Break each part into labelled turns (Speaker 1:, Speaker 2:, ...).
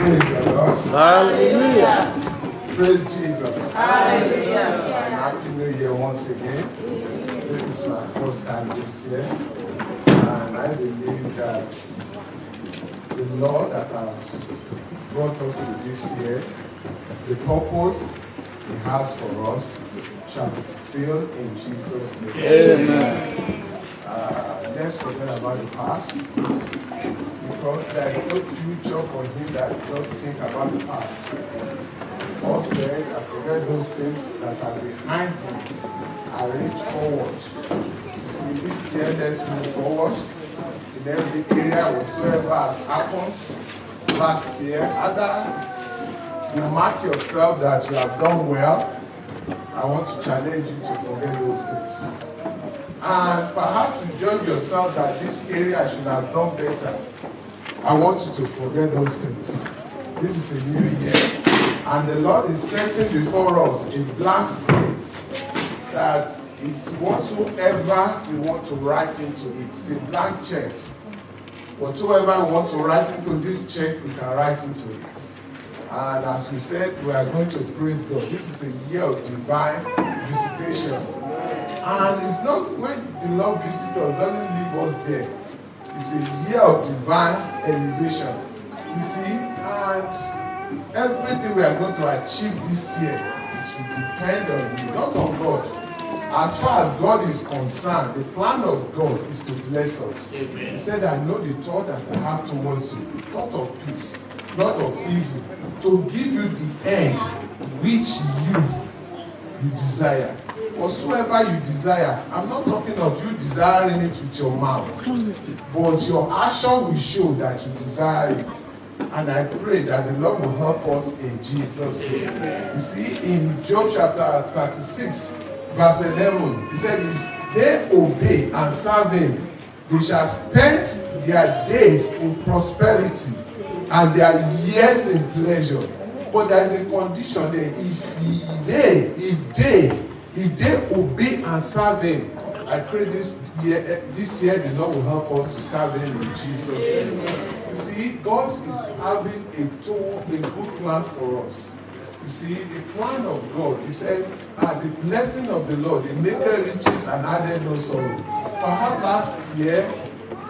Speaker 1: Praise the Lord.
Speaker 2: Hallelujah.
Speaker 1: Praise Jesus.
Speaker 2: Hallelujah.
Speaker 1: And Happy New Year once again. This is my first time this year. And I believe that the Lord that has brought us to this year, the purpose He has for us shall be fulfilled in Jesus' name.
Speaker 2: Amen.
Speaker 1: Let's forget about the past, because there is no future for him that just think about the past. Paul said, I forget those things that are behind me. I reach forward. You see, this year, let's move forward in every area whatsoever has happened last year. Either you mark yourself that you have done well, I want to challenge you to forget those things. And perhaps you judge yourself that this area I should have done better. I want you to forget those things. This is a new year, and the Lord is setting before us a blank slate that is whatsoever we want to write into it. It's a blank check. Whatsoever we want to write into this check, we can write into it. And as we said, we are going to praise God. This is a year of divine visitation. And it's not when the Lord visits us, doesn't leave us there. It's a year of divine elevation. You see, and everything we are going to achieve this year, it will depend on you, not on God. As far as God is concerned, the plan of God is to bless us. Amen. He said, I know the thought that I have towards you, thought of peace, not of evil, to give you the end which you desire. Whatsoever you desire, I'm not talking of you desiring it with your mouth, but your action will show that you desire it. And I pray that the Lord will help us in Jesus' name. You see, in Job chapter 36, verse 11, he said, if they obey and serve Him, they shall spend their days in prosperity and their years in pleasure. But there is a condition there. If they obey and serve Him, I pray this year the Lord will help us to serve Him in Jesus' name. You see, God is having a good plan for us. You see, the plan of God, He said, the blessing of the Lord, He made riches and added no sorrow. Perhaps last year,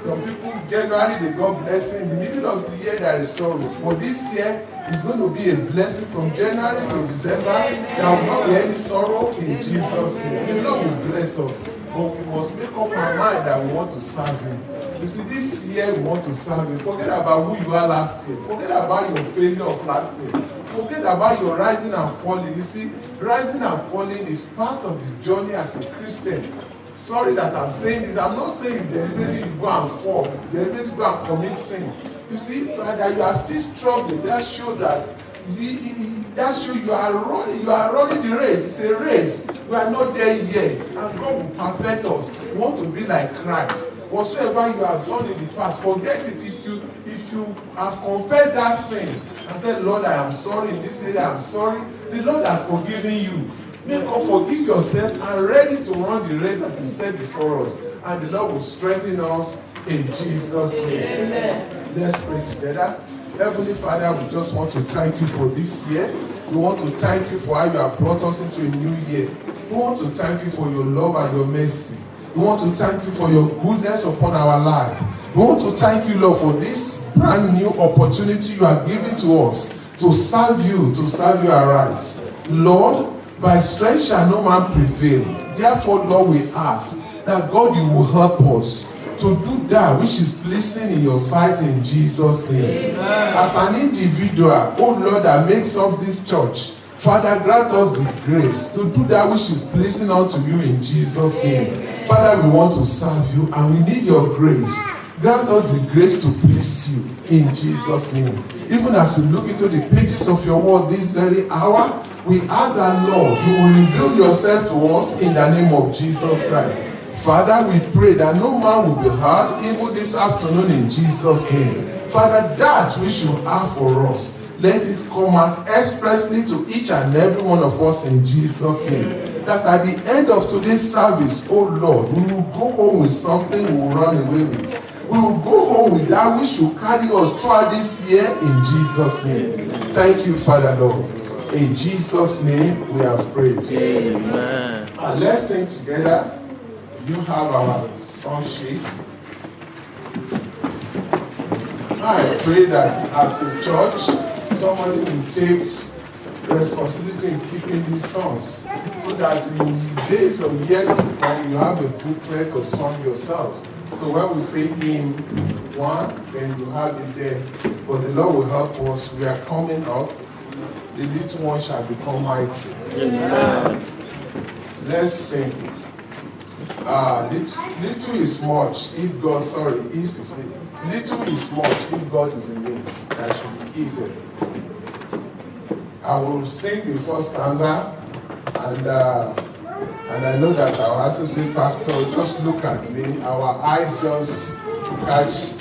Speaker 1: some people, January, they got blessing. In the middle of the year, there is sorrow. For this year, it's going to be a blessing from January to December. There will not be any sorrow in Jesus' name. The Lord will bless us. But we must make up our mind that we want to serve Him. You see, this year we want to serve Him. Forget about who you are last year. Forget about your failure of last year. Forget about your rising and falling. You see, rising and falling is part of the journey as a Christian. Sorry that I'm saying this. I'm not saying you deliberately go and fall. Deliberately go and commit sin. You see, that you are still struggling. That shows that you are running the race. It's a race. We are not there yet. And God will perfect us. We want to be like Christ. Whatsoever you have done in the past, forget it. If you have confessed that sin and said, Lord, I am sorry, in this area I am sorry, the Lord has forgiven you. Make up, forgive yourself, and ready to run the race that is set before us. And the Lord will strengthen us in Jesus' name. Amen. Let's pray together. Heavenly Father, we just want to thank you for this year. We want to thank you for how you have brought us into a new year. We want to thank you for your love and your mercy. We want to thank you for your goodness upon our life. We want to thank you, Lord, for this brand new opportunity you are giving to us to serve you aright. Lord, by strength shall no man prevail. Therefore, Lord, we ask that God, you will help us to do that which is pleasing in your sight in Jesus' name. Amen. As an individual, oh Lord, that makes up this church, Father, grant us the grace to do that which is pleasing unto you in Jesus' name. Amen. Father, we want to serve you and we need your grace. Grant us the grace to please you in Jesus' name. Even as we look into the pages of your word this very hour, we ask that, Lord, you will reveal yourself to us in the name of Jesus Christ. Father, we pray that no man will be hurt even this afternoon in Jesus' name. Father, that which you have for us, let it come out expressly to each and every one of us in Jesus' name. That at the end of today's service, oh Lord, we will go home with something we will run away with. We will go home with that which should carry us throughout this year in Jesus' name. Thank you, Father Lord. In Jesus' name we have prayed.
Speaker 2: Amen.
Speaker 1: And let's sing together. You have our song sheet. I pray that as a church, somebody will take responsibility in keeping these songs, so that in days or years to come, you have a booklet or song yourself. So when we say hymn 1, then you have it there. But the Lord will help us. We are coming up. The little one shall become mighty.
Speaker 2: Amen.
Speaker 1: Let's sing. Little is much if God, little is much if God is in it. That should be easy. I will sing the first stanza, and I know that our associate pastor will just look at me. Our eyes just catch,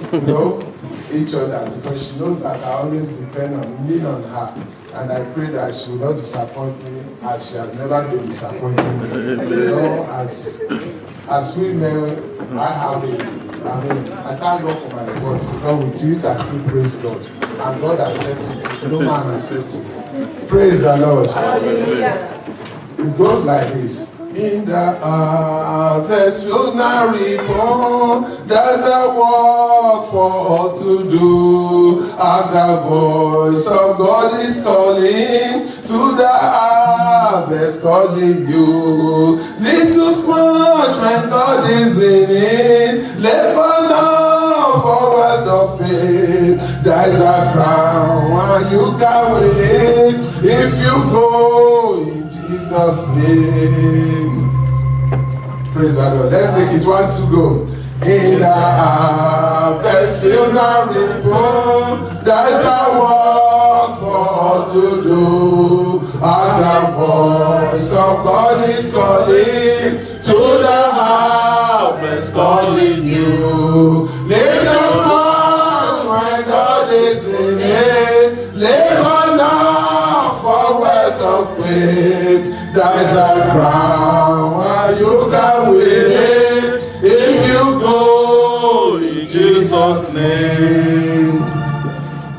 Speaker 1: each other, because she knows that I always lean on her. And I pray that she will not disappoint me, as she has never been disappointing me. As women, I thank God for my voice, because with it I still praise God. And God accepts it. No man accepts it. Praise the Lord. Hallelujah. It goes like this. In the harvest field now reborn, there's a work for all to do. And the voice of God is calling to the harvest, calling you. Little sponge when God is in it, labor now for words of faith. There's a crown and you can win it if you go in Jesus' name. Praise the Lord. Let's take it 1, 2, go. In the harvest field now reborn, there's a work for all to do. And the voice of God is calling to the harvest, calling you. Let us march when God is in it. Labor now for words of faith. There's a crown and you can win it if you go in Jesus' name.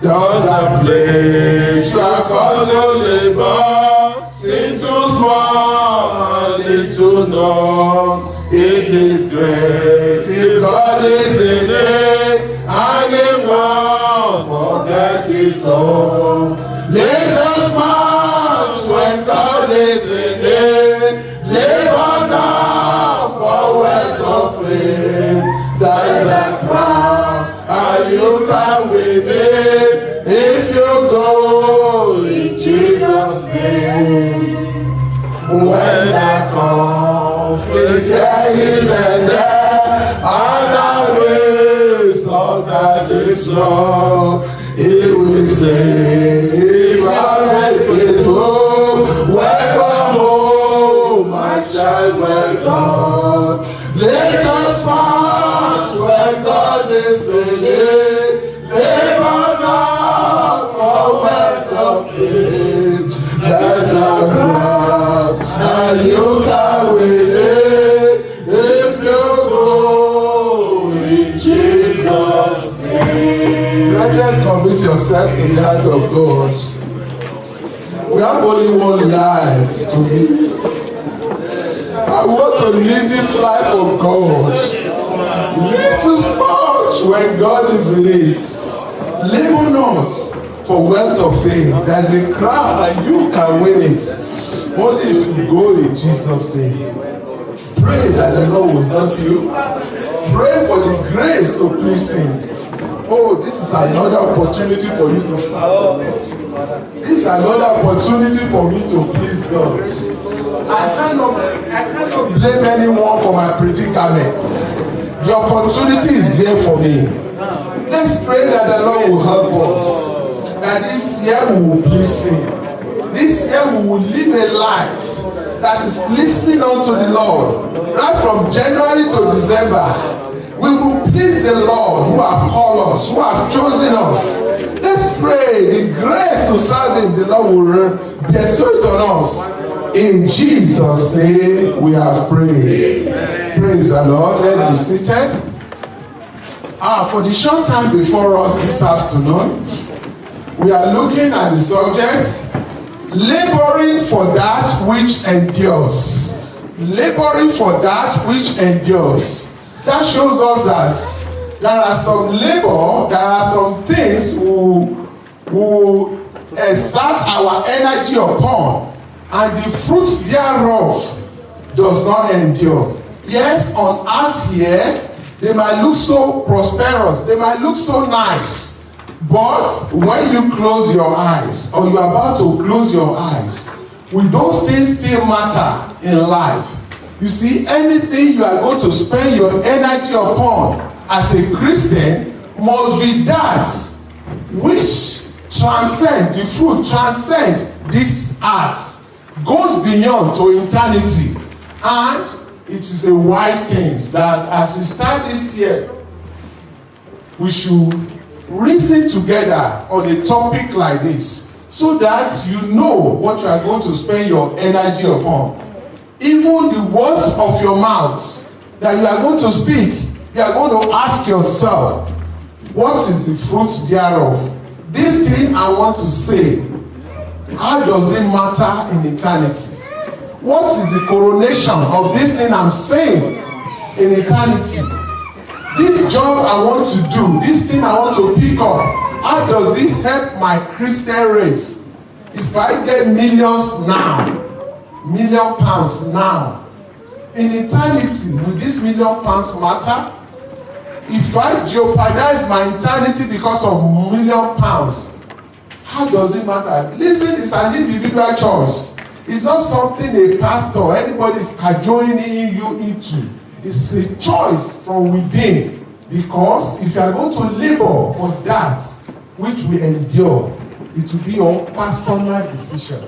Speaker 1: Does a place shall come to labor, seem too small and little known. It is great if God is in it, and He won't forget His own. Let us march when God is in it. Labor now for words of faith. There is a crown, and you can win it if you go in Jesus' name. When the conflict is ended, and the race of that is long, He will say, if you are faithful, welcome home, my child, welcome. Let us march when God is in it. Labor now for words of faith. There's a crown, and you can win it if you go in Jesus' name. Brethren, commit yourself to the hand of God. We have only one life to live. I want to live this life of God. Little sponge when God is in it. Labor not for wealth of fame. There's a crown and you can win it. Only if you go in Jesus' name. Pray that the Lord will help you. Pray for the grace to please Him. Oh, this is another opportunity for you to serve God. This is another opportunity for me to please God. I cannot blame anyone for my predicaments. The opportunity is there for me. Let's pray that the Lord will help us. And this year we will please Him. This year we will live a life that is pleasing unto the Lord. Right from January to December, we will please the Lord who have called us, who have chosen us. Let's pray the grace to serve Him. The Lord will bestow it on us. In Jesus' name we have prayed. Amen. Praise the Lord. Let's be seated. For the short time before us this afternoon, we are looking at the subject, laboring for that which endures. Laboring for that which endures. That shows us that there are some labor, there are some things who exert our energy upon, and the fruit thereof does not endure. Yes, on earth here, they might look so prosperous, they might look so nice, but when you close your eyes, or you are about to close your eyes, will those things still matter in life? You see, anything you are going to spend your energy upon as a Christian must be that which transcend, the fruit transcend this earth, goes beyond to eternity. And it is a wise thing that as we start this year, we should reason together on a topic like this, so that you know what you are going to spend your energy upon. Even the words of your mouth that you are going to speak, you are going to ask yourself, what is the fruit thereof? This thing I want to say, how does it matter in eternity? What is the coronation of this thing I'm saying in eternity? This job I want to do, this thing I want to pick up, how does it help my Christian race? If I get millions now, £1,000,000 now, in eternity, will this £1,000,000 matter? If I jeopardize my eternity because of £1,000,000, how does it matter? Listen, it's an individual choice. It's not something a pastor or anybody is cajoling you into. It's a choice from within. Because if you are going to labor for that which will endure, it will be your personal decision.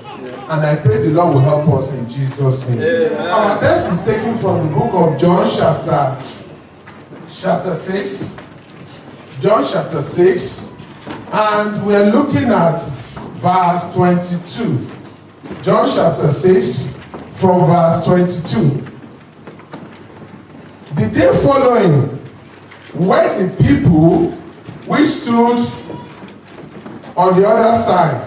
Speaker 1: And I pray the Lord will help us in Jesus' name. Our text is taken from the book of John chapter 6. John chapter 6. And we are looking at verse 22. John chapter 6 from verse 22. The day following, when the people which stood on the other side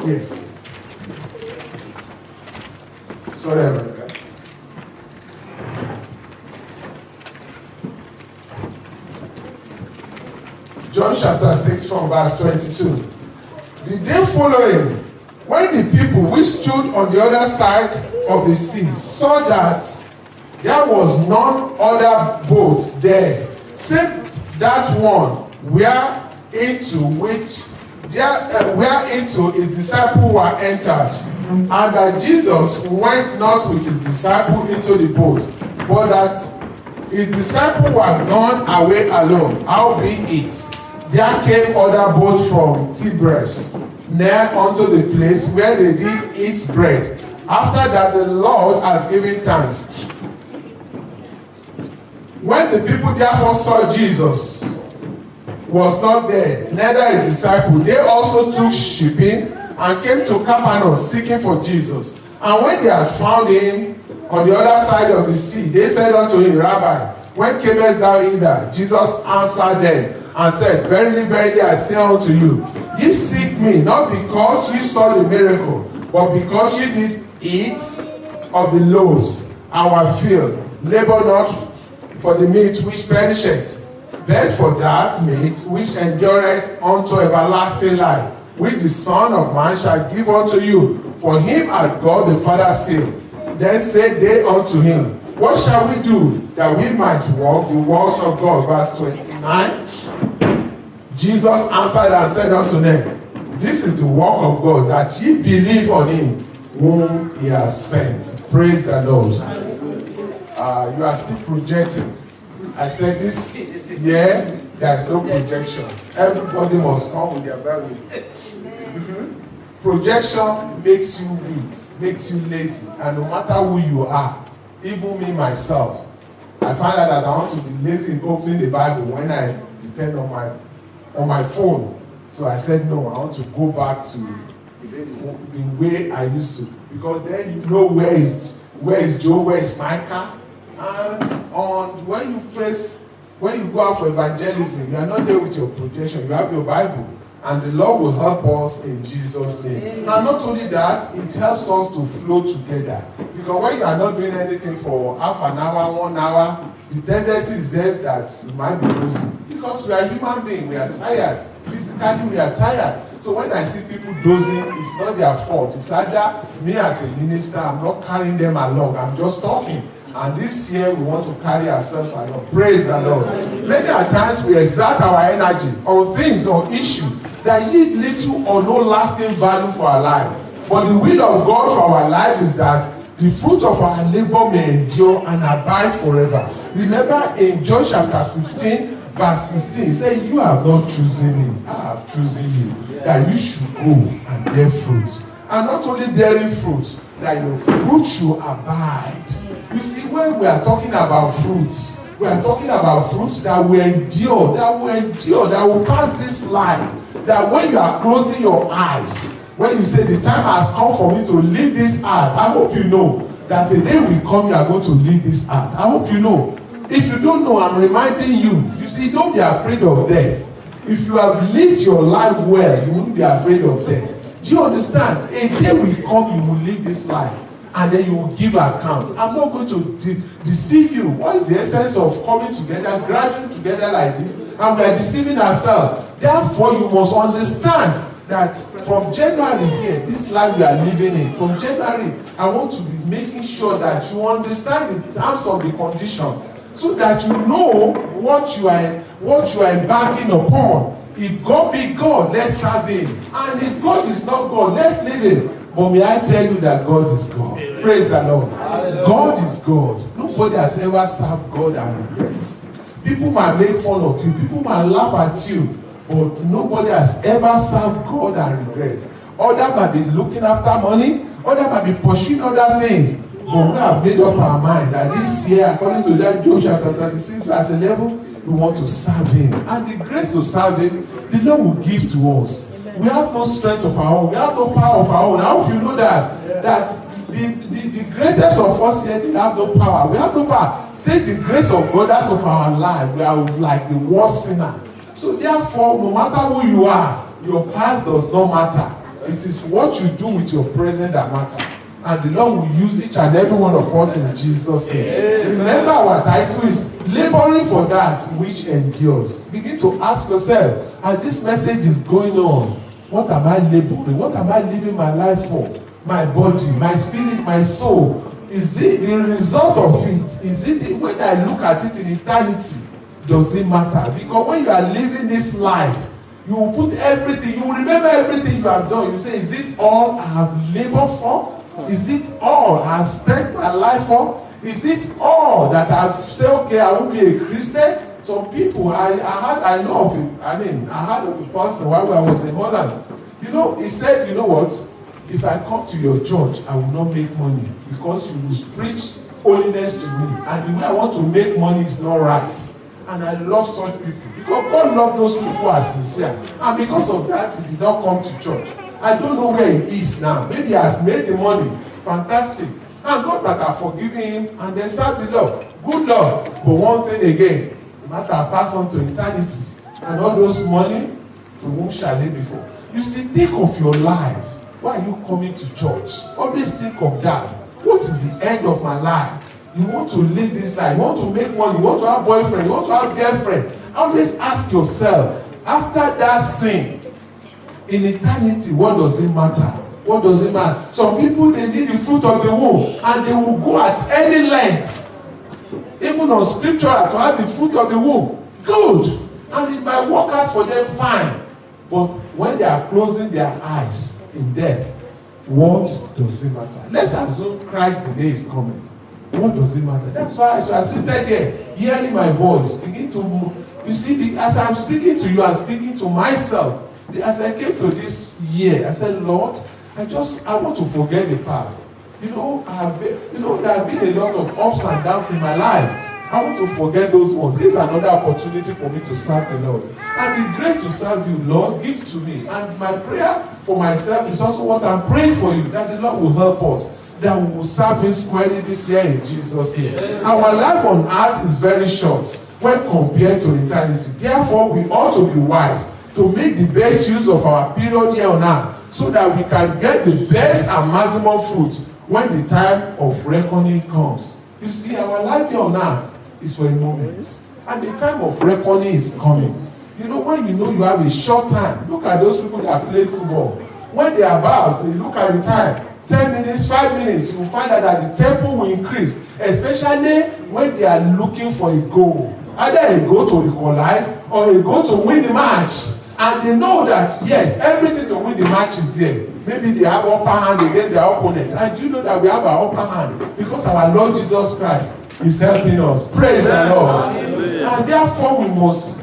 Speaker 1: yes, sorry about that. John chapter 6 from verse 22. The day following, when the people which stood on the other side of the sea saw that there was none other boat there, save that one whereinto his disciples were entered, and that Jesus went not with his disciples into the boat, but that his disciples were gone away alone. Howbeit, there came other boats from Tiberias, near unto the place where they did eat bread, after that the Lord has given thanks. When the people therefore saw Jesus was not there, neither his disciples, they also took shipping and came to Capernaum seeking for Jesus. And when they had found him on the other side of the sea, they said unto him, Rabbi, when camest thou hither? Jesus answered them and said, Verily, verily, I say unto you, ye seek me, not because ye saw the miracle, but because ye did eat of the loaves and were filled. Labor not for the meat which perisheth, but for that meat which endureth unto everlasting life, which the Son of Man shall give unto you. For him hath God the Father sealed. Then said they unto him, What shall we do that we might walk the works of God? Verse 29. Jesus answered and said unto them, This is the work of God, that ye believe on him whom he has sent. Praise the Lord. You are still projecting. I said this year, there is no projection. Everybody must come with their Bible. Projection makes you weak, makes you lazy. And no matter who you are, even me myself, I find out that I want to be lazy in opening the Bible when I depend on my phone. So I said, no, I want to go back to the way I used to. Because then you know where Where is Joe? Where is Micah? And when you go out for evangelism, you are not there with your protection. You have your Bible. And the Lord will help us in Jesus' name. And not only that, it helps us to flow together. Because when you are not doing anything for half an hour, 1 hour, the tendency is there that you might be losing. Because we are human beings, we are tired. Physically, we are tired. So when I see people dozing, it's not their fault. It's either me as a minister, I'm not carrying them along. I'm just talking. And this year, we want to carry ourselves along. Praise the Lord. Many a times, we exert our energy on things or issues that yield little or no lasting value for our life. But the will of God for our life is that the fruit of our labor may endure and abide forever. Remember in John chapter 15, verse 16, he said, you have not chosen me, I have chosen you, that you should go and bear fruit. And not only bearing fruit, that your fruit should abide. You see, when we are talking about fruits, we are talking about fruits that will endure, that will pass this life. That when you are closing your eyes, when you say the time has come for me to leave this earth, I hope you know that a day will come you are going to leave this earth. I hope you know. If you don't know, I'm reminding you. You see, don't be afraid of death. If you have lived your life well, you won't be afraid of death. Do you understand? A day will come, you will leave this life. And then you will give account. I'm not going to deceive you. What is the essence of coming together, gathering together like this, and we are deceiving ourselves? Therefore, you must understand that from January here, this life we are living in, from January, I want to be making sure that you understand the terms of the condition, so that you know what you are embarking upon. If God be God, let's serve Him. And if God is not God, let's leave Him. But may I tell you that God is God. Praise the Lord. God is God. Nobody has ever served God and regrets. People might make fun of you. People might laugh at you. But nobody has ever served God and regrets. Others might be looking after money. Others might be pursuing other things. But we have made up our mind that this year, according to that Job chapter 36, verse 11, we want to serve Him. And the grace to serve Him, the Lord will give to us. We have no strength of our own. We have no power of our own. I hope you know that. That the greatest of us here, they have no power. We have no power. Take the grace of God out of our life. We are like the worst sinner. So therefore, no matter who you are, your past does not matter. It is what you do with your present that matters. And the Lord will use each and every one of us in Jesus' name. Remember, our title is laboring for that which endures. Begin to ask yourself, as this message is going on, what am I laboring? What am I living my life for? My body, my spirit, my soul. Is it the result of it? Is it when I look at it in eternity? Does it matter? Because when you are living this life, you will put everything, you will remember everything you have done. You say, is it all I have labored for? Is it all I have spent my life for? Is it all that I've said, okay, I will be a Christian? Some people, I heard of a person while I was in Holland. You know, he said, you know what? If I come to your church, I will not make money because you will preach holiness to me. And the way I want to make money is not right. And I love such people. Because God loves those people who are sincere. And because of that, he did not come to church. I don't know where he is now. Maybe he has made the money. Fantastic. And God might have forgiven him and then serve the Lord. Good Lord. But one thing again, the matter pass on to eternity. And all those money, to whom shall they be for? You see, think of your life. Why are you coming to church? Always think of that. What is the end of my life? You want to live this life. You want to make money. You want to have boyfriend. You want to have girlfriend. Always ask yourself, after that sin, in eternity, what does it matter? What does it matter? Some people, they need the fruit of the womb, and they will go at any length, even on scripture, to have the fruit of the womb. Good. And it might work out for them fine. But when they are closing their eyes in death, what does it matter? Let's assume Christ today is coming. What does it matter? That's why as you are seated here, hearing my voice, begin to move. You see, as I'm speaking to you, I'm speaking to myself. As I came to this year, I said, Lord, I want to forget the past. There have been a lot of ups and downs in my life. I want to forget those ones. This is another opportunity for me to serve the Lord. And the grace to serve you, Lord, give to me. And my prayer for myself is also what I'm praying for you, that the Lord will help us. that we will serve Him squarely this year in Jesus' name. Our life on earth is very short when compared to eternity. Therefore, we ought to be wise to make the best use of our period here on earth so that we can get the best and maximum fruit when the time of reckoning comes. You see, our life here on earth is for a moment, and the time of reckoning is coming. You know, when you know you have a short time, look at those people that play football. When they are about, you look at the time, 10 minutes, 5 minutes, you will find out that the tempo will increase, especially when they are looking for a goal. Either a goal to equalize or a goal to win the match. And they know that, yes, everything to win the match is there. Maybe they have upper hand against their opponent. And you know that we have our upper hand because our Lord Jesus Christ is helping us. Praise the Lord. And therefore we must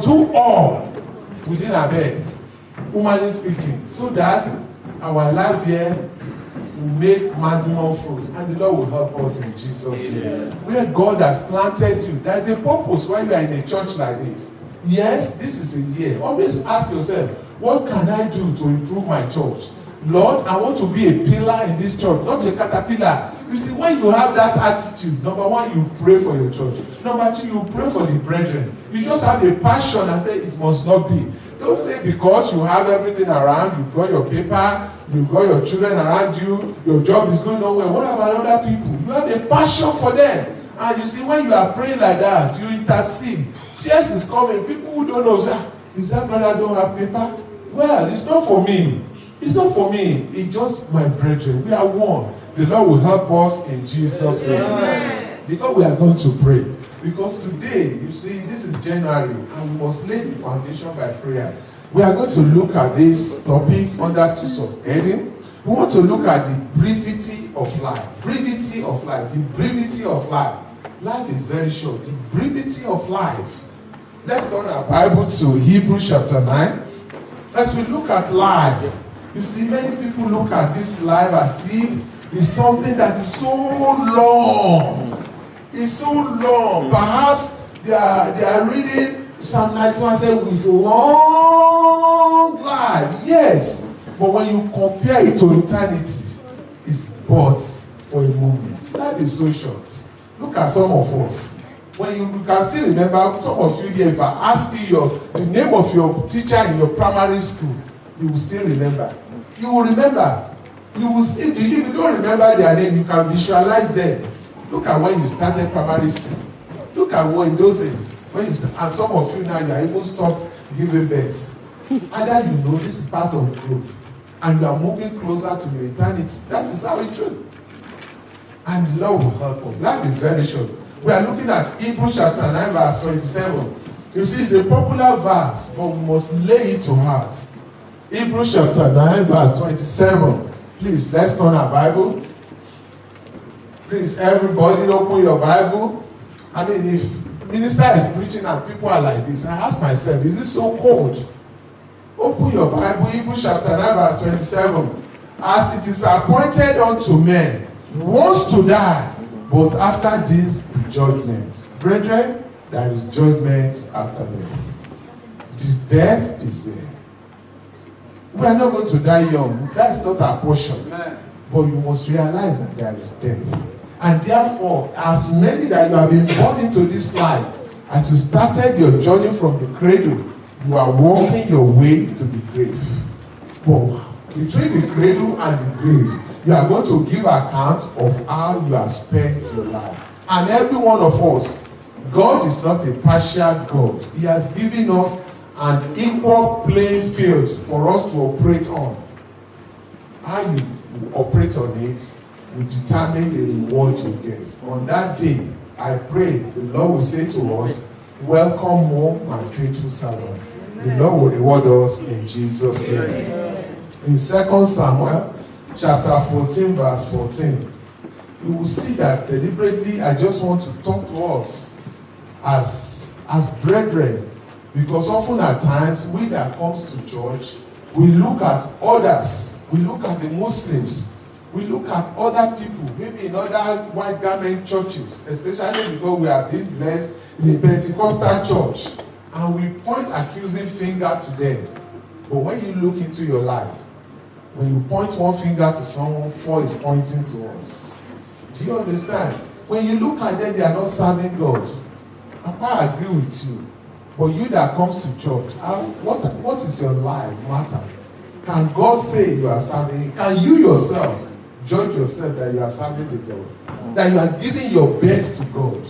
Speaker 1: do all within our bed, humanly speaking, so that our life here will make maximum fruit, and the Lord will help us in Jesus' name. Where God has planted you, there is a purpose why you are in a church like this. Yes, this is a year. Always ask yourself, what can I do to improve my church? Lord, I want to be a pillar in this church, not a caterpillar. You see, when you have that attitude, number one, you pray for your church. Number two, you pray for the brethren. You just have a passion and say it must not be. Don't say because you have everything around, you've got your paper, you've got your children around you, your job is going on well. What about other people? You have a passion for them. And you see, when you are praying like that, you intercede. Tears is coming. People who don't know, say, is that brother don't have paper? Well, it's not for me. It's not for me. It's just my brethren. We are one. The Lord will help us in Jesus' name. Amen. Because we are going to pray. Because today, you see, this is January, and we must lay the foundation by prayer. We are going to look at this topic under two subheading. We want to look at the brevity of life. Brevity of life. The brevity of life. Life is very short. The brevity of life. Let's turn our Bible to Hebrews chapter 9. As we look at life, you see, many people look at this life as if it's something that is so long. It's so long. Perhaps they are reading Psalm 91 and say, with long life. Yes. But when you compare it to eternity, it's but for a moment. Life is so short. Look at some of us. When you can still remember, some of you here, if I ask you the name of your teacher in your primary school, you will still remember. You will remember. You will still, if you don't remember their name, you can visualize them. Look at when you started primary school. Look at what in those days. When you start, and some of you now, you are even stopped giving birth. Either you know this is part of growth, and you are moving closer to your eternity. That is how it should. And the Lord will help us. Life is very short. We are looking at Hebrews chapter 9, verse 27. You see, it's a popular verse, but we must lay it to heart. Hebrews chapter 9, verse 27. Please, let's turn our Bible. Please, everybody, open your Bible. I mean, if minister is preaching and people are like this, I ask myself, is it so cold? Open your Bible, Hebrews chapter 9, verse 27. As it is appointed unto men once to die, but after this, the judgment. Brethren, there is judgment after death. This death is there. We are not going to die young. That is not our portion. But you must realize that there is death. And therefore, as many that you have been born into this life, as you started your journey from the cradle, you are walking your way to the grave. But between the cradle and the grave, you are going to give account of how you have spent your life. And every one of us, God is not a partial God. He has given us an equal playing field for us to operate on. How you operate on it will determine the reward you get. On that day, I pray the Lord will say to us, welcome home, my faithful servant. The Lord will reward us in Jesus' name. In 2 Samuel chapter 14, verse 14, you will see that deliberately I just want to talk to us as brethren, because often at times we that comes to church, we look at others, we look at the Muslims, we look at other people, maybe in other white garment churches, especially because we have been blessed in a Pentecostal church, and we point accusing finger to them. But when you look into your life, When you point one finger to someone, 4 is pointing to us. Do you understand? When you look at them, they are not serving God. I agree with you. But you that comes to church, what is your life matter? Can God say you are serving? Can you yourself judge yourself that you are serving the God? That you are giving your best to God?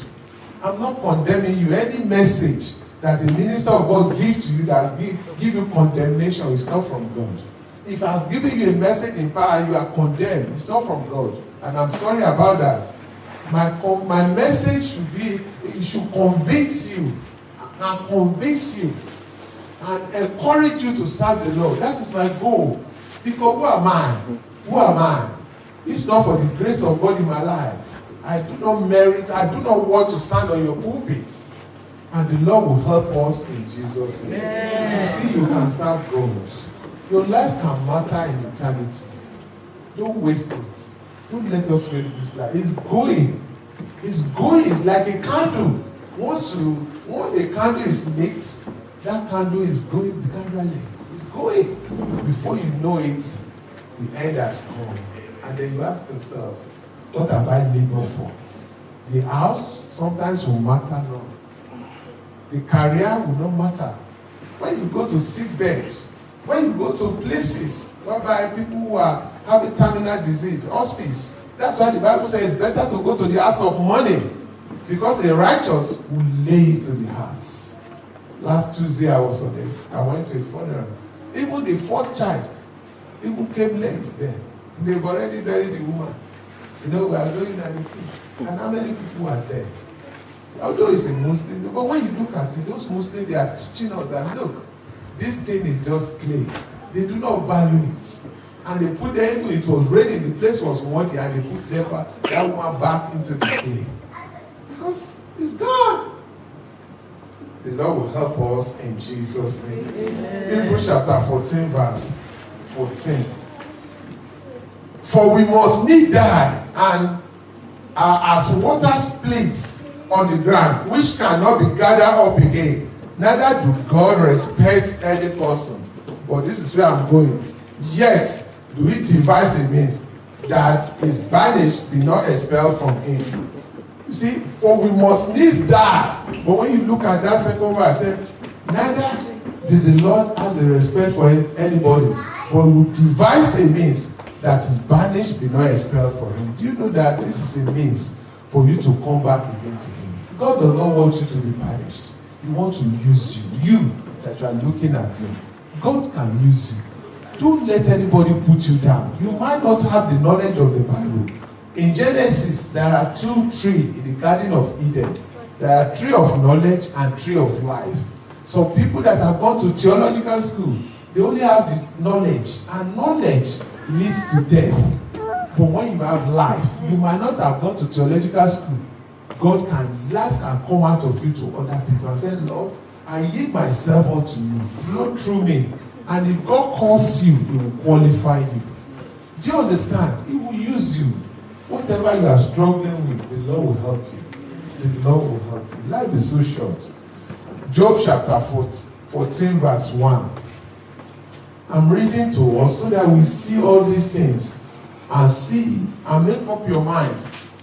Speaker 1: I'm not condemning you. Any message that the minister of God gives to you that give you condemnation is not from God. If I've given you a message in power and you are condemned, it's not from God. And I'm sorry about that. My message should be, it should convince you and encourage you to serve the Lord. That is my goal. Because who am I? Who am I? It's not for the grace of God in my life. I do not merit, I do not want to stand on your pulpit. And the Lord will help us in Jesus' name. You see, you can serve God. Your life can matter in eternity. Don't waste it. Don't let us waste this life. It's going. It's going. It's like a candle. Once a candle is lit, that candle is going. The candle is going. Before you know it, the end has come. And then you ask yourself, what have I labored for? The house sometimes will matter not. The career will not matter. When you go to sick bed, when you go to places whereby people who are having terminal disease, hospice, that's why the Bible says it's better to go to the house of money, because a righteous will lay it to the hearts. Last Tuesday I went to a funeral. Even the first child even came late there. They've already buried the woman. We are doing everything. And how many people are there? Although it's a Muslim, but when you look at it, those Muslims, they are teaching us that, look, this thing is just clay. They do not value it. And they put there, even it was raining, the place was muddy, and they put that woman back into the clay. Because it's gone. The Lord will help us in Jesus' name. Hebrews chapter 14, verse 14. For we must need die, and as water splits on the ground, which cannot be gathered up again, neither do God respect any person. But this is where I'm going. Yet do we devise a means that is banished be not expelled from him. You see, for we must needs die. But when you look at that second verse, it says, neither did the Lord has a respect for anybody, but we devise a means that is banished be not expelled from him. Do you know that this is a means for you to come back again to him? God does not want you to be banished. He wants to use you. You that you are looking at me. God can use you. Don't let anybody put you down. You might not have the knowledge of the Bible. In Genesis, there are 2 trees in the Garden of Eden. There are tree of knowledge and tree of life. Some people that have gone to theological school, they only have the knowledge, and knowledge leads to death. But when you have life, you might not have gone to theological school. Life can come out of you to other people and say, Lord, I yield myself unto you, flow through me. And if God calls you, He will qualify you. Do you understand? He will use you. Whatever you are struggling with, the Lord will help you. The Lord will help you. Life is so short. Job chapter 14 verse 1. I'm reading to us so that we see all these things and see and make up your mind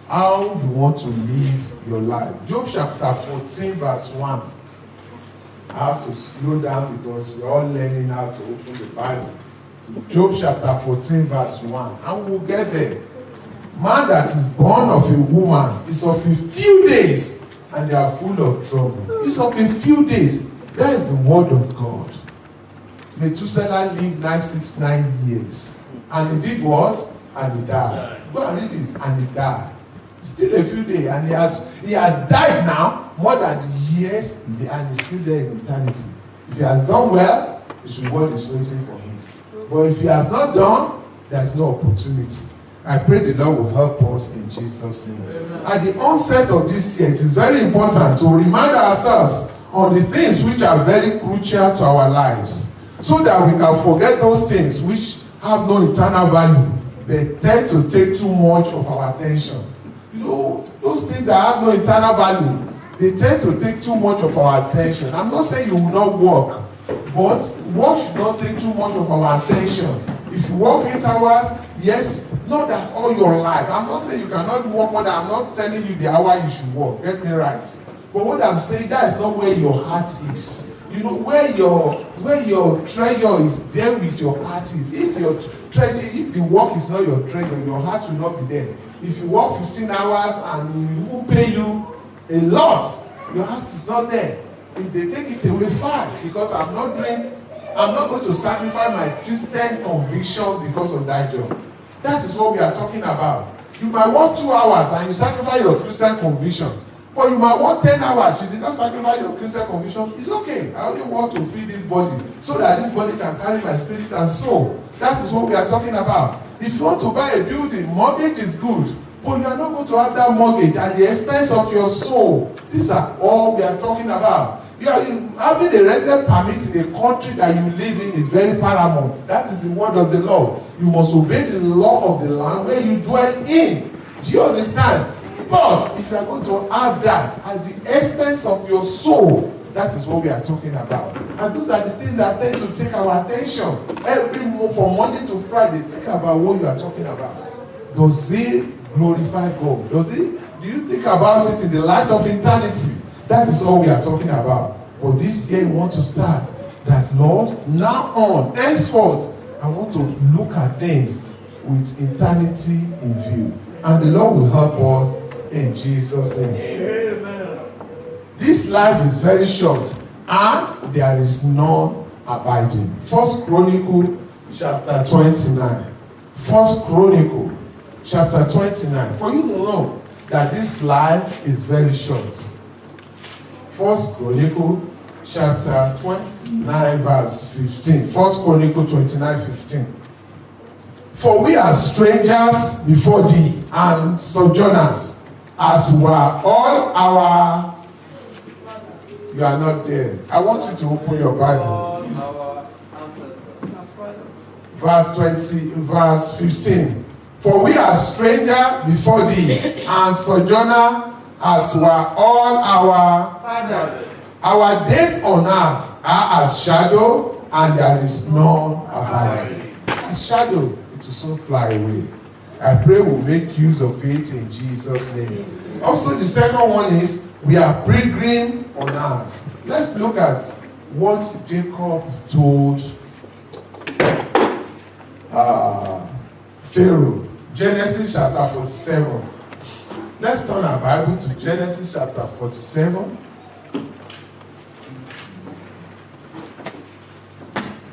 Speaker 1: how you want to live your life. Job chapter 14 verse 1. I have to slow down because we're all learning how to open the Bible. Job chapter 14 verse 1. And we'll get there. Man that is born of a woman is of a few days, and they are full of trouble. It's of a few days. That is the word of God. Methuselah lived 969 years. And he did what? And he died. Go and read it. And he died. Still a few days. And he has died now more than the years, and he's still there in eternity. If he has done well, his reward is waiting for him. But if he has not done, there is no opportunity. I pray the Lord will help us in Jesus' name. Amen. At the onset of this year, it is very important to remind ourselves on the things which are very crucial to our lives, so that we can forget those things which have no eternal value, but tend to take too much of our attention. You know, those things that have no eternal value, they tend to take too much of our attention. I'm not saying you will not work, but work should not take too much of our attention. If you work 8 hours, yes, not that all your life. I'm not saying you cannot work more than, I'm not telling you the hour you should work. Get me right. But what I'm saying, that is not where your heart is. You know, where your treasure is, there with your heart is. If your treasure, if the work is not your treasure, your heart will not be there. If you work 15 hours and it will pay you a lot, your heart is not there. If they take it away, fine, because I'm not going to sacrifice my Christian conviction because of that job. That is what we are talking about. You might work 2 hours and you sacrifice your Christian conviction. But you might work 10 hours, you did not sacrifice your Christian conviction. It's okay. I only want to feed this body so that this body can carry my spirit and soul. That is what we are talking about. If you want to buy a building, mortgage is good. But you are not going to have that mortgage at the expense of your soul. These are all we are talking about. Having a resident permit in a country that you live in is very paramount. That is the word of the Lord. You must obey the law of the land where you dwell in. Do you understand? But if you are going to have that at the expense of your soul, that is what we are talking about. And those are the things that tend to take our attention. Every month, from Monday to Friday, think about what you are talking about. Does it glorify God? Do you think about it in the light of eternity? That is all we are talking about. But this year we want to start that, Lord, now on, henceforth, I want to look at things with eternity in view. And the Lord will help us in Jesus' name. Amen. This life is very short and there is none abiding. 1 Chronicle chapter 29. 1 Chronicle chapter 29. For you to know that this life is very short. 1 Chronicle chapter 29 verse 15. 1 Chronicle 29, 15. For we are strangers before thee and sojourners, as were all our... You are not there. I want you to open your Bible. Verse 15. For we are stranger before thee and sojourner, as were all our fathers. Our days on earth are as shadow, and there is none abiding. As shadow, it will soon fly away. I pray we'll make use of it in Jesus' name. Also, the second one is we are pilgrim on earth. Let's look at what Jacob told Pharaoh. Genesis chapter 47. Let's turn our Bible to Genesis chapter 47.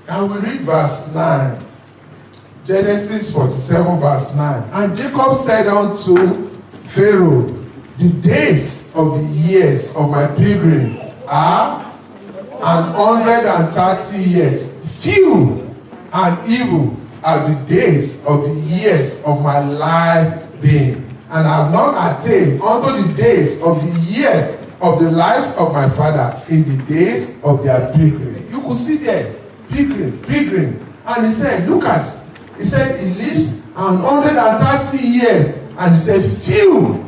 Speaker 1: And we read verse 9. Genesis 47 verse 9. And Jacob said unto Pharaoh, the days of the years of my pilgrim are 130 years. Few and evil are the days of the years of my life being. And I have not attained unto the days of the years of the lives of my father in the days of their pilgrim. You could see there, pilgrim. And he said, look at, he said he lives 130 years. And he said, few.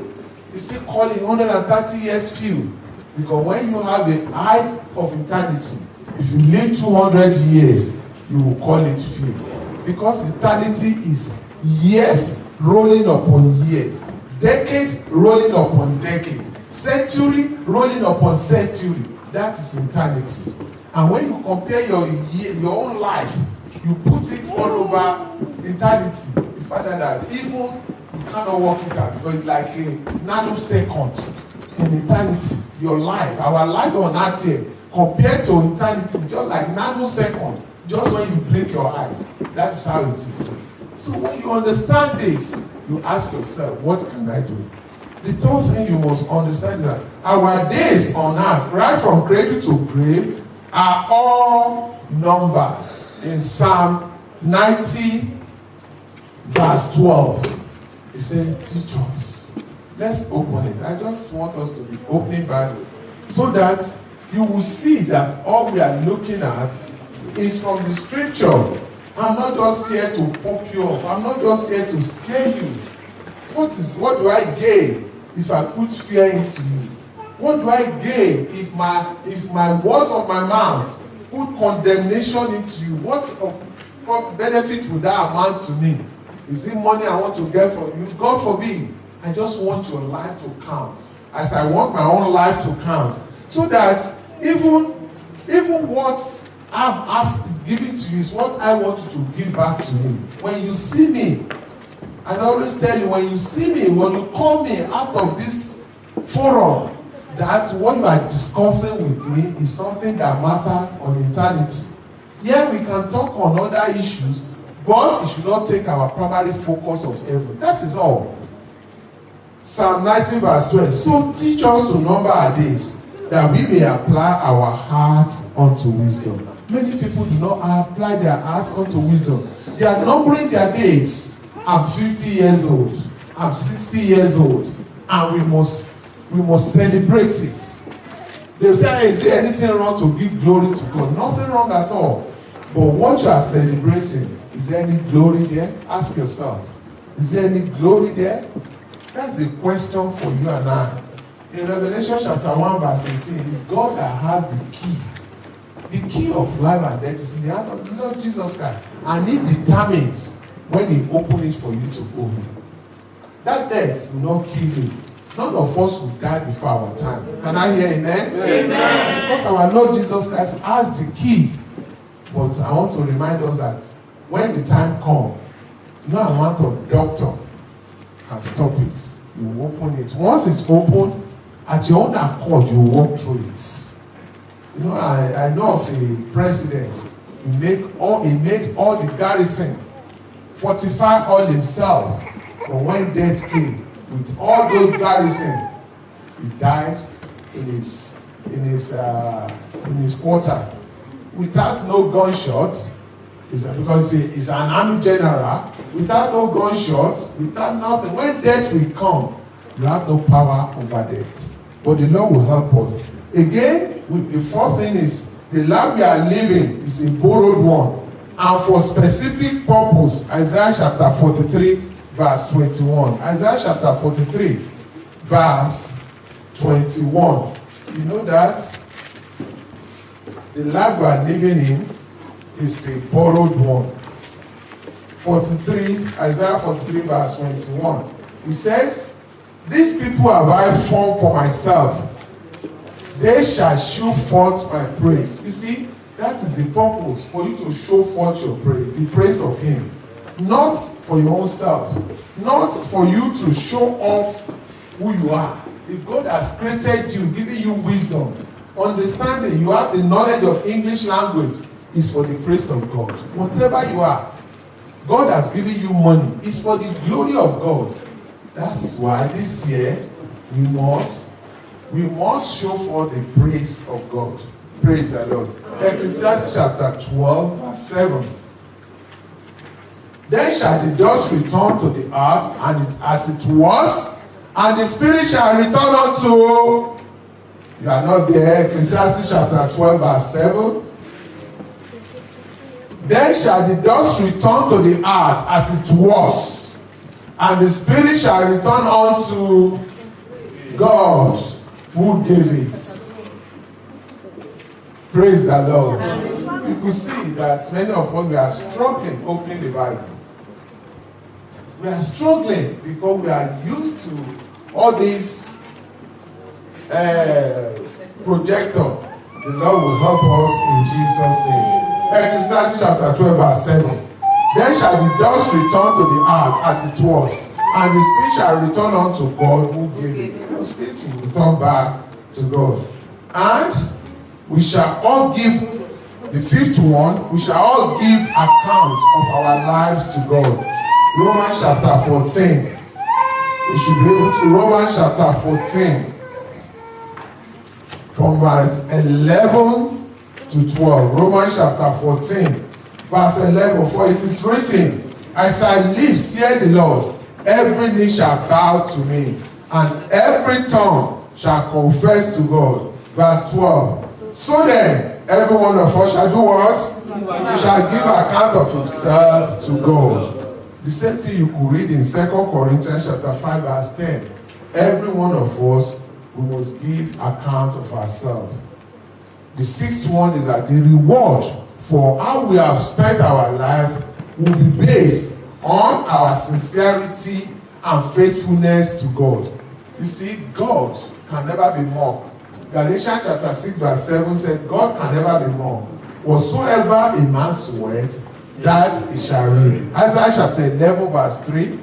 Speaker 1: He's still calling 130 years few. Because when you have the eyes of eternity, if you live 200 years, you will call it few. Because eternity is years rolling upon years, decade rolling upon decade, century rolling upon century. That is eternity. And when you compare your own life, you put it all over eternity. You find that even you cannot work it out, because it's like a nanosecond in eternity. Your life, our life on earth here, compared to eternity, just like nanosecond, just when you blink your eyes. That is how it is. So when you understand this, you ask yourself, what can I do? The third thing you must understand is that our days on earth, right from cradle to grave, are all numbered. In Psalm 90, verse 12, it says, teach us. Let's open it. I just want us to be opening Bible so that you will see that all we are looking at is from the scripture. I'm not just here to poke you off. I'm not just here to scare you. What do I gain if I put fear into you? What do I gain if my words of my mouth put condemnation into you? what benefit would that amount to me? Is it money I want to get from you? God forbid. I just want your life to count, as I want my own life to count, so that even what I've asked, given to you, is what I want you to give back to me. When you see me, I always tell you, when you see me, when you call me out of this forum, that what you are discussing with me is something that matters on eternity. Here we can talk on other issues, but it should not take our primary focus of heaven. That is all. Psalm 90 verse 12. So teach us to number our days, that we may apply our hearts unto wisdom. Many people do not apply their hearts unto wisdom. They are numbering their days. I'm 50 years old. I'm 60 years old. And we must celebrate it. They say, hey, is there anything wrong to give glory to God? Nothing wrong at all. But what you are celebrating, is there any glory there? Ask yourself. Is there any glory there? That's a question for you and I. In Revelation chapter 1 verse 18, it's God that has the key. The key of life and death is in the hand of the Lord Jesus Christ. And He determines when He opens it for you to go in. That death will not kill you. None of us will die before our time. Can I hear amen? Amen. Because our Lord Jesus Christ has the key. But I want to remind us that when the time comes, no amount of doctor can stop it. You open it. Once it's opened, at your own accord, you walk through it. You know, I know of a president. He made all the garrison fortify all himself. But when death came, with all those garrison, he died in his quarter without no gunshots. Because he's an army general, without no gunshots, without nothing. When death will come, you have no power over death. But the Lord will help us. Again, the fourth thing is the life we are living is a borrowed one, and for specific purpose. Isaiah chapter 43, verse 21. Isaiah chapter 43, verse 21. You know that the life we are living in is a borrowed one. 43, Isaiah 43, verse 21. He says, these people have I formed for myself. They shall show forth my praise. You see, that is the purpose, for you to show forth your praise, the praise of Him. Not for your own self. Not for you to show off who you are. If God has created you, giving you wisdom, understanding, you have the knowledge of English language, is for the praise of God. Whatever you are, God has given you money. It's for the glory of God. That's why this year we must show forth the praise of God. Praise the Lord. Ecclesiastes chapter 12, verse 7. Then shall the dust return to the earth, and as it was, and the spirit shall return unto. You are not there. Ecclesiastes chapter 12, verse 7. Then shall the dust return to the earth as it was, and the spirit shall return unto God who gave it. Praise the Lord. You could see that many of us, we are struggling opening the Bible. We are struggling because we are used to all these projector. The Lord will help us in Jesus' name. Ecclesiastes chapter 12, verse 7. Then shall the dust return to the earth as it was, and the spirit shall return unto God who gave it. The spirit will return back to God. And we shall all give, the fifth one, we shall all give account of our lives to God. Romans chapter 14. We should be able to, Romans chapter 14, from verse 11 to 12. Romans chapter 14, verse 11. For it is written, as I live, saith the Lord, every knee shall bow to me, and every tongue shall confess to God. Verse 12. So then, every one of us shall do what? He shall give account of himself to God. The same thing you could read in 2 Corinthians chapter 5, verse 10. Every one of us, we must give account of ourselves. The sixth one is that the reward for how we have spent our life will be based on our sincerity and faithfulness to God. You see, God can never be mocked. Galatians chapter 6 verse 7 said, God can never be mocked. Whatsoever a man swears, that he shall reap. Isaiah chapter 11 verse 3.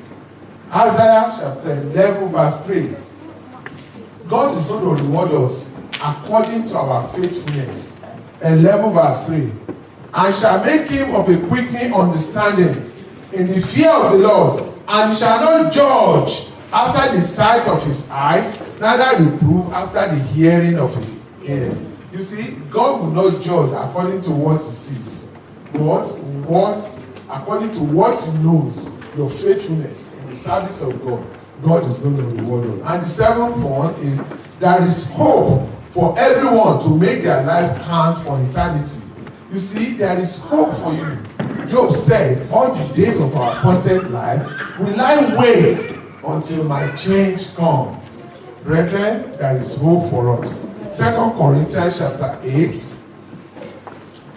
Speaker 1: Isaiah chapter 11 verse 3. God is going to reward us according to our faithfulness. 11 verse 3. And shall make him of a quickening understanding in the fear of the Lord, and shall not judge after the sight of his eyes, neither reprove after the hearing of his ear. You see, God will not judge according to what he sees, but according to what he knows, your faithfulness in the service of God, God is going to reward you. And the seventh one is, there is hope for everyone to make their life count for eternity. You see, there is hope for you. Job said, all the days of our appointed life will I wait until my change come. Brethren, there is hope for us. 2 Corinthians chapter 8.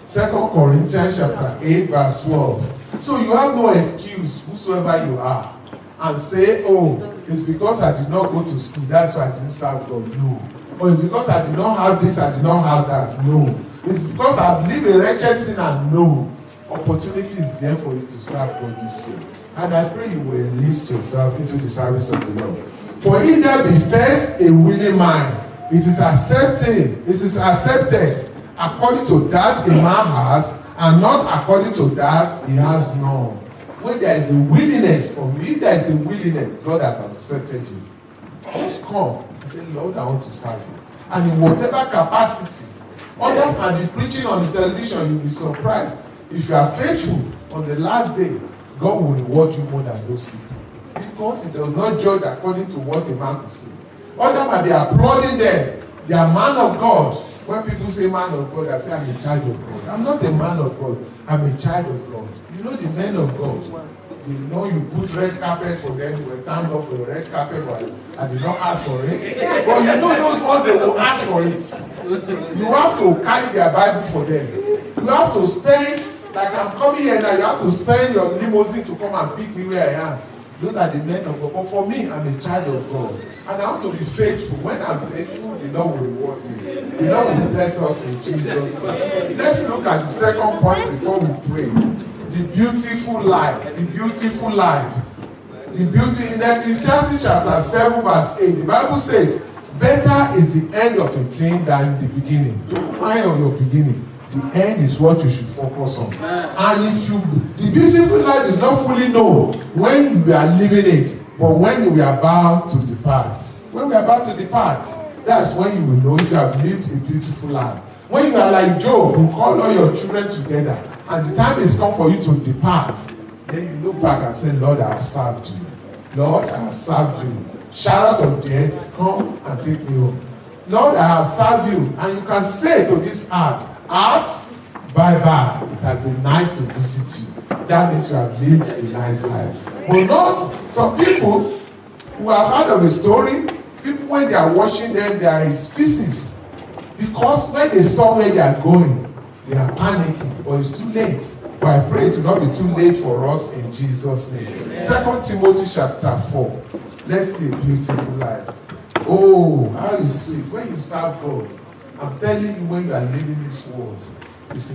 Speaker 1: 2 Corinthians chapter 8 verse 12. So you have no excuse, whosoever you are, and say, oh, it's because I did not go to school, that's why I didn't serve God. No. Or it's because I did not have this, I did not have that. No. It's because I've lived a wretched sin and no. Opportunity is there for you to serve God this year. And I pray you will enlist yourself into the service of the Lord. For if there be first a willing mind, it is accepted according to that a man has, and not according to that he has none. When there is a willingness from you, if there is a willingness, God has accepted you. Just come and say, Lord, I want to serve you. And in whatever capacity, others might be preaching on the television, you'll be surprised. If you are faithful on the last day, God will reward you more than those people. Because he does not judge according to what a man could say. Others might be applauding them. They are man of God. When people say man of God, I say I'm a child of God. I'm not a man of God. I'm a child of God. You know the men of God. You know you put red carpet for them. You will thank God for the red carpet, but I did not ask for it. But you know those ones, they will ask for it. You have to carry their Bible for them. You have to spend, like I'm coming here now, you have to spend your limousine to come and pick me where I am. Those are the men of God. But for me, I'm a child of God. And I want to be faithful. When I'm faithful, the Lord will reward me. The Lord will bless us in Jesus' name. Let's look at the second point before we pray. The beautiful life. The beautiful life. The beauty in Ecclesiastes chapter 7 verse 8. The Bible says, better is the end of a thing than the beginning. Don't mind on your beginning. The end is what you should focus on. And if the beautiful life is not fully known when we are living it, but when we are about to depart. When we are about to depart, that's when you will know if you have lived a beautiful life. When you are like Job, who called all your children together, and the time is come for you to depart, then you look back and say, Lord, I have served you. Lord, I have served you. Shout out of death, come and take me home. Lord, I have served you. And you can say to this heart, bye-bye. It has been nice to visit you. That means you have lived a nice life. But not some people who have heard of a story, people when they are watching them, there is feces. Because when they saw where they are going, they are panicking. But it's too late. But I pray it will not be too late for us in Jesus' name. 2 Timothy chapter 4. Let's see a beautiful life. Oh, how is sweet. When you serve God, I'm telling you, when you are living this world, it's a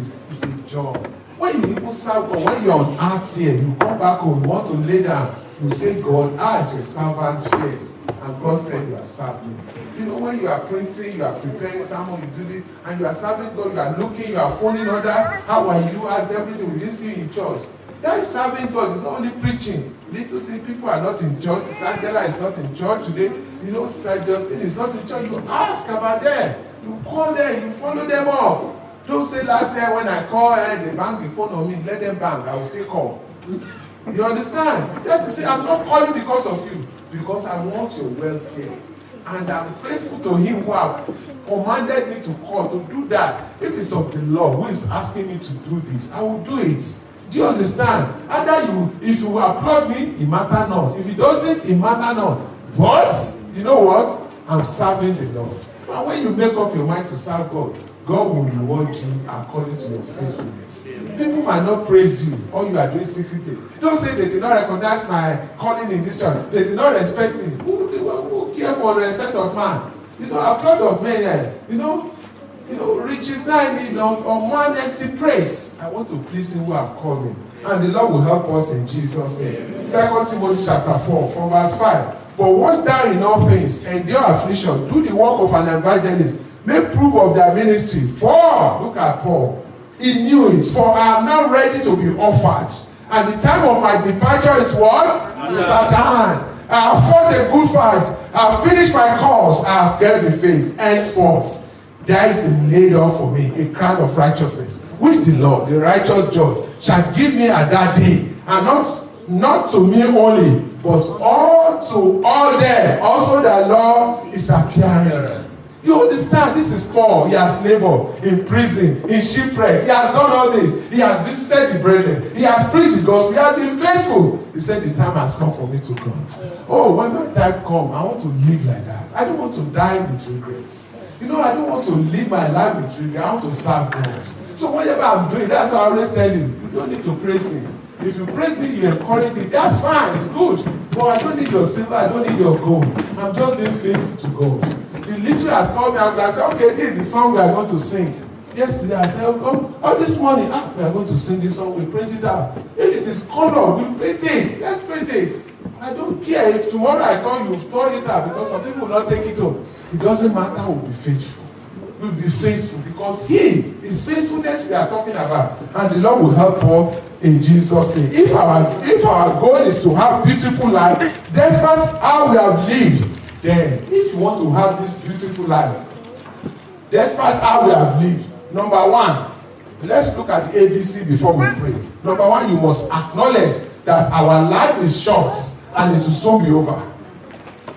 Speaker 1: joy. When you people serve God, when you're on earth here, you come back home, you want to lay down, you say, God, as your servant faith. And God said you have served me. You know, when you are printing, you are preparing someone, you do this, and you are serving God, you are looking, you are phoning others, how are you, as everything, we didn't see you in church. That is serving God, it's not only preaching. Little things, people are not in church. Angela is not in church today. You know, Sister Justin is not in church. You ask about them. You call them, you follow them up. Don't say last year when I call they bang the phone on me, let them bang, I will still call. You understand? That is, I'm not calling because of you, because I want your welfare. And I'm faithful to him who have commanded me to call, to do that. If it's of the Lord who is asking me to do this, I will do it. Do you understand? Either if you applaud me, it matter not. If it doesn't, it matter not. But, you know what? I'm serving the Lord. And when you make up your mind to serve God, God will reward you according to your faithfulness. People might not praise you, or you are doing secretly. Don't say they did not recognize my calling in this church. They did not respect me. Who care for the respect of man? You know, a crowd of men, you know, riches now need not or man empty praise. I want to please him who have called me. And the Lord will help us in Jesus' name. 2 Timothy chapter 4, from verse 5. But watch thou in all things, endure affliction, do the work of an evangelist, make proof of their ministry. For, look at Paul, he knew it, for I am now ready to be offered. And the time of my departure is what? Is at hand. I have fought a good fight. I have finished my course. I have kept the faith. Henceforth, there is laid up for me a crown of righteousness, which the Lord, the righteous judge, shall give me at that day, and not to me only, but all to all them. Also the Lord is appearing. You understand? This is Paul. He has labored in prison, in shipwreck. He has done all this. He has visited the brethren. He has preached the gospel. He has been faithful. He said, the time has come for me to come. Oh, when my time comes, I want to live like that. I don't want to die with regrets. You know, I don't want to live my life with regrets. I want to serve God. So whatever I'm doing, that's what I always tell you. You don't need to praise me. If you praise me, you encourage me. That's fine. It's good. But I don't need your silver. I don't need your gold. I'm just being faithful to God. The literature has called me out and I said, okay, this is the song we are going to sing. Yesterday I said, oh this morning, we are going to sing this song. We print it out. If it is colored, we print it. Let's print it. I don't care if tomorrow I come, you've torn it out because some people will not take it home. It doesn't matter. We'll be faithful. We'll be faithful because His faithfulness we are talking about. And the Lord will help us in Jesus' name. If our goal is to have beautiful life, despite how we have lived, then if you want to have this beautiful life, despite how we have lived, number one, let's look at the ABC before we pray. Number one, you must acknowledge that our life is short and it will soon be over.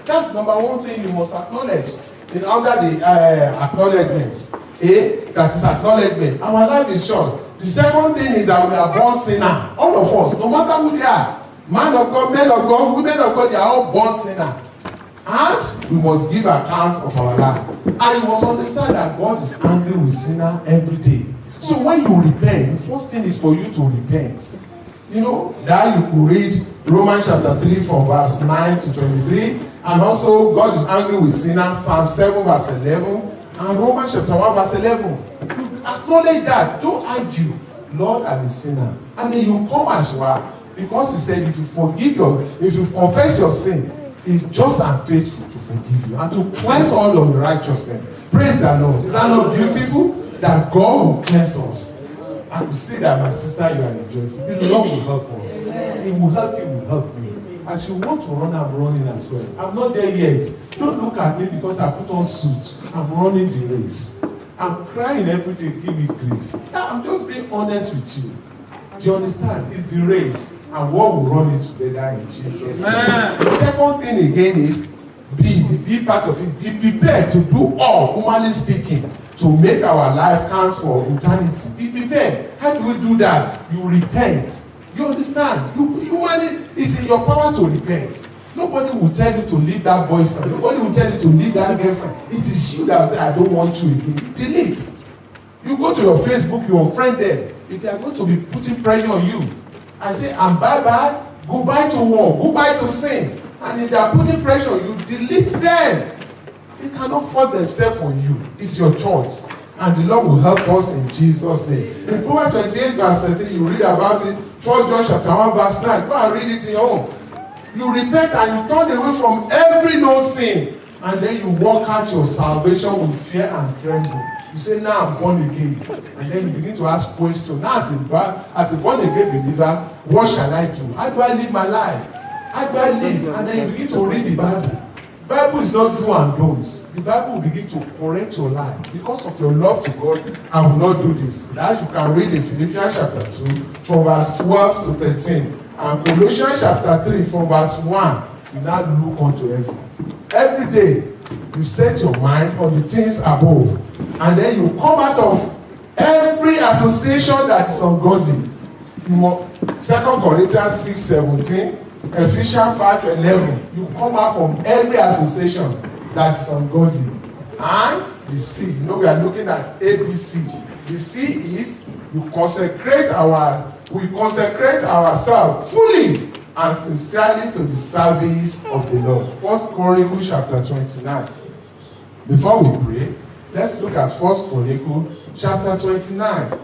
Speaker 1: That's number one thing you must acknowledge. Under the acknowledgements, that is acknowledgement. Our life is short. The second thing is that we are born sinner. All of us, no matter who they are, man of God, men of God, women of God, they are all born sinner. And we must give account of our life. And you must understand that God is angry with sinner every day. So when you repent, the first thing is for you to repent. You know, that you could read Romans chapter 3 from verse 9 to 23. And also, God is angry with sinners, Psalm 7 verse 11. And Romans chapter 1 verse 11. You acknowledge that. Don't argue. Lord, I'm a sinner. And then you come as you are. Because he said, if you confess your sin, He's just and faithful to forgive you and to cleanse all of righteousness. Praise the Lord. Is that not beautiful? That God will cleanse us. I will see that, my sister, you are rejoicing. The Lord will help us. He will help you, will help me. As you want to run, I'm running as well. I'm not there yet. Don't look at me because I put on suit. I'm running the race. I'm crying every day, give me grace. I'm just being honest with you. Do you understand? It's the race. And what will run it together in Jesus' name. The second thing again is be part of it. Be prepared to do all, humanly speaking, to make our life count for eternity. Be prepared. How do we do that? You repent. You understand? Humanly, it's in your power to repent. Nobody will tell you to leave that boyfriend. Nobody will tell you to leave that girlfriend. It is you that will say, I don't want you again. Delete. You go to your Facebook, you unfriend them. If they are going to be putting pressure on you, I say, and bye-bye, goodbye to war, goodbye to sin. And if they are putting pressure on you, delete them. They cannot force themselves on you. It's your choice. And the Lord will help us in Jesus' name. In Proverbs 28 verse 13, you read about it. 1 John chapter 1 verse 9. Go and read it in your own. You repent and you turn away from every known sin. And then you work out your salvation with fear and trembling. You say, now I'm born again. And then you begin to ask questions. Now as a born again believer, what shall I do? How do I live my life? How do I live? And then you begin to read the Bible. The Bible is not do and don'ts. The Bible will begin to correct your life. Because of your love to God, I will not do this. That you can read in Philippians chapter 2 from verse 12 to 13. And Colossians chapter 3 from verse 1. You now look unto heaven. Every day, you set your mind on the things above. And then you come out of every association that is ungodly. 2 Corinthians 6:17, Ephesians 5:11. You come out from every association that is ungodly. and the C. You know, we are looking at ABC. The C is we consecrate ourselves fully and sincerely to the service of the Lord. 1 Chronicles chapter 29. Before we pray, let's look at 1 Chronicles chapter 29.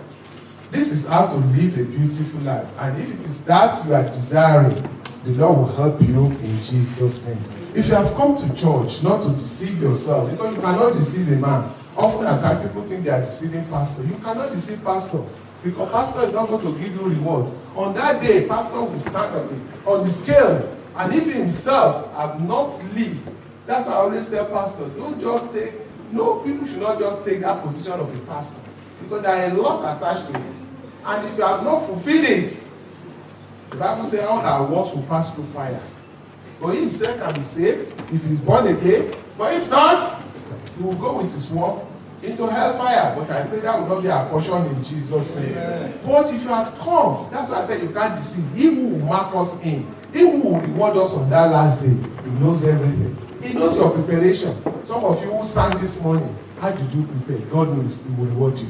Speaker 1: This is how to live a beautiful life. And if it is that you are desiring, the Lord will help you in Jesus' name. If you have come to church not to deceive yourself, because you cannot deceive a man. Often at times people think they are deceiving pastor. You cannot deceive pastor. Because pastor is not going to give you reward. On that day, pastor will stand on the scale. And if he himself have not lived, that's why I always tell pastor, people should not just take that position of a pastor. Because there are a lot attached to it. And if you have not fulfilled it, the Bible says all our works will pass through fire. But he himself can be saved if he's born again. But if not, he will go with his work into hellfire. But I pray that will not be our portion in Jesus' name. Amen. But if you have come, that's why I said you can't deceive. He who will mark us in, he who will reward us on that last day, he knows everything. He knows your preparation. Some of you who sang this morning, how did you prepare? God knows he will reward you.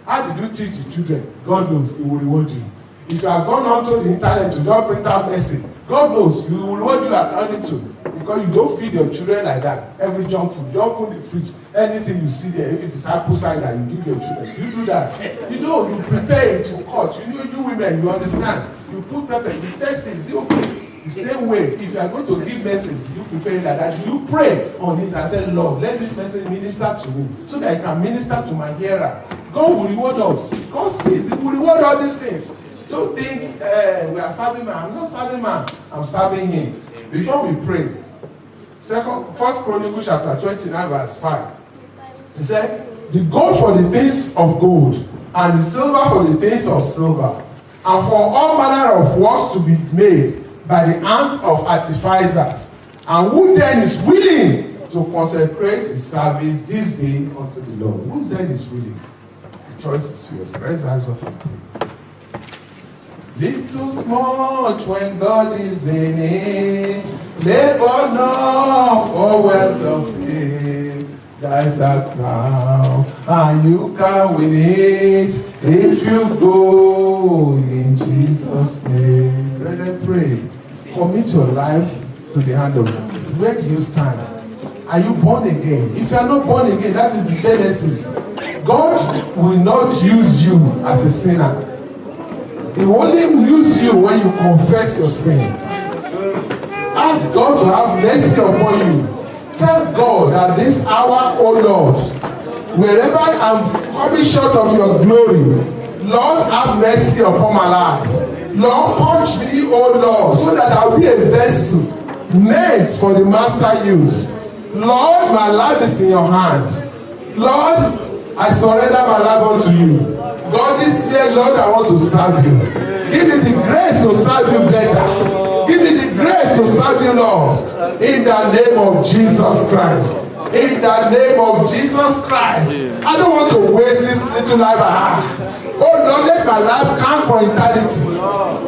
Speaker 1: How did you teach the children? God knows he will reward you. If you have gone onto the internet to just print out message, God knows he will reward you according to. Because you don't feed your children like that. Every junk food, don't put in the fridge. Anything you see there, if it is apple cider, you give your children. You do that. You know, you prepare it, you cut. You know, you women, you understand. You put pepper, you test it. Is it okay? The same way, if you are going to give message, you prepare it like that. You pray on it and say, Lord, let this message minister to me so that I can minister to my hearer. God will reward us. God sees, he will reward all these things. Don't think we are serving man. I'm not serving man. I'm serving him. Before we pray, 1 Chronicles chapter 29 verse 5. He said, the gold for the things of gold, and the silver for the things of silver, and for all manner of works to be made by the hands of artificers. And who then is willing to consecrate his service this day unto the Lord? Who then is willing? The choice is yours. Raise eyes up and pray. Little much when God is in it, labor not for wealth of faith. There is a crown, and you can win it if you go in Jesus' name. Brethren, pray. Commit your life to the hand of God. Where do you stand? Are you born again? If you are not born again, that is the Genesis. God will not use you as a sinner. He will only use you when you confess your sin. Ask God to have mercy upon you. Tell God at this hour, oh Lord, wherever I'm coming short of your glory, Lord, have mercy upon my life. Lord, purge me, oh Lord, so that I'll be a vessel meant for the master use. Lord, my life is in your hand. Lord, I surrender my life unto you. God, this year, Lord, I want to serve you. Give me the grace to serve you better. Give me the grace to serve you, Lord. In the name of Jesus Christ. In the name of Jesus Christ. I don't want to waste this little life I have. Oh Lord, let my life count for eternity.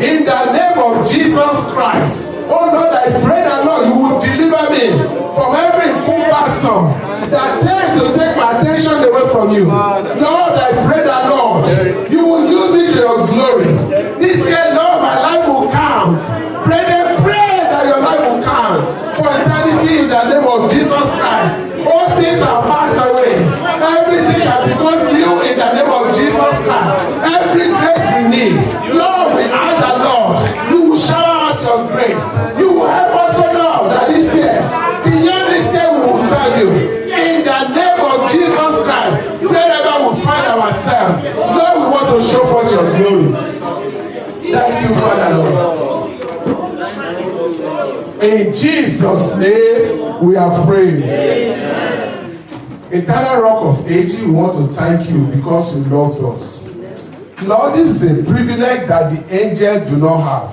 Speaker 1: In the name of Jesus Christ. Oh Lord, I pray that Lord, you will deliver me from every comparison that tends to take my attention away from you. Lord, I pray that Lord, you will use me to your glory. This year, Lord, my life will count. Pray that your life will count for eternity in the name of Jesus Christ. All things are passed away. Everything shall become new in the name of Jesus Christ. Every grace we need, Lord, we ask that Lord, you will shower us your grace. You will help us, oh Lord, that this year, beyond this year, we will serve you. In the name of Jesus Christ, wherever we find ourselves, Lord, we want to show forth your glory. Thank you, Father, Lord. In Jesus' name, we are praying. Amen. Eternal Rock of Ages, we want to thank you because you loved us. Lord, this is a privilege that the angels do not have.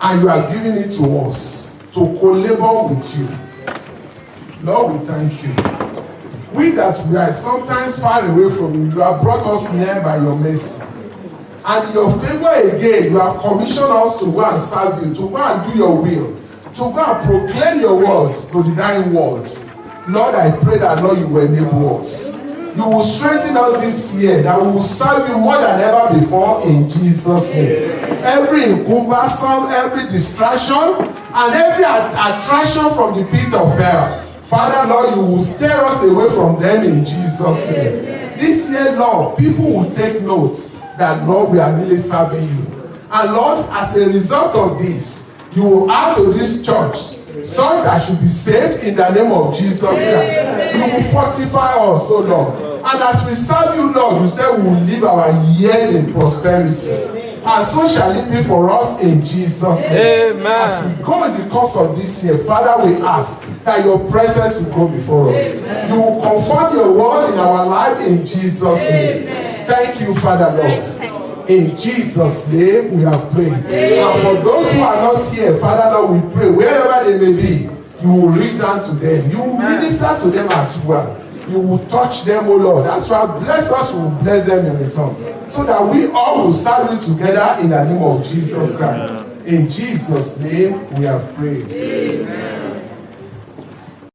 Speaker 1: And you are giving it to us to co-labor with you. Lord, we thank you. We that we are sometimes far away from you, you have brought us near by your mercy. And your favor again, you have commissioned us to go and serve you, to go and do your will, to go and proclaim your words to the dying world. Lord, I pray that, Lord, you will enable us. You will strengthen us this year, that we will serve you more than ever before in Jesus' name. Every incumbency, every distraction, and every attraction from the pit of hell, Father, Lord, you will steer us away from them in Jesus' name. This year, Lord, people will take note that, Lord, we are really serving you. And Lord, as a result of this, you will add to this church some that should be saved in the name of Jesus Christ. You will fortify us, oh Lord. And as we serve you, Lord, you say we will live our years in prosperity. And so shall it be for us in Jesus' name.
Speaker 2: Amen.
Speaker 1: As we go in the course of this year, Father, we ask that your presence will go before us. You will confirm your word in our life in Jesus' name. Thank you, Father, Lord. In Jesus' name we have prayed. And for those who are not here, Father, Lord, we pray wherever they may be, you will reach down to them. You will minister to them as well. You will touch them, O Lord. That's why bless us, we will bless them in return. So that we all will serve you together in the name of Jesus Christ. In Jesus' name we have prayed.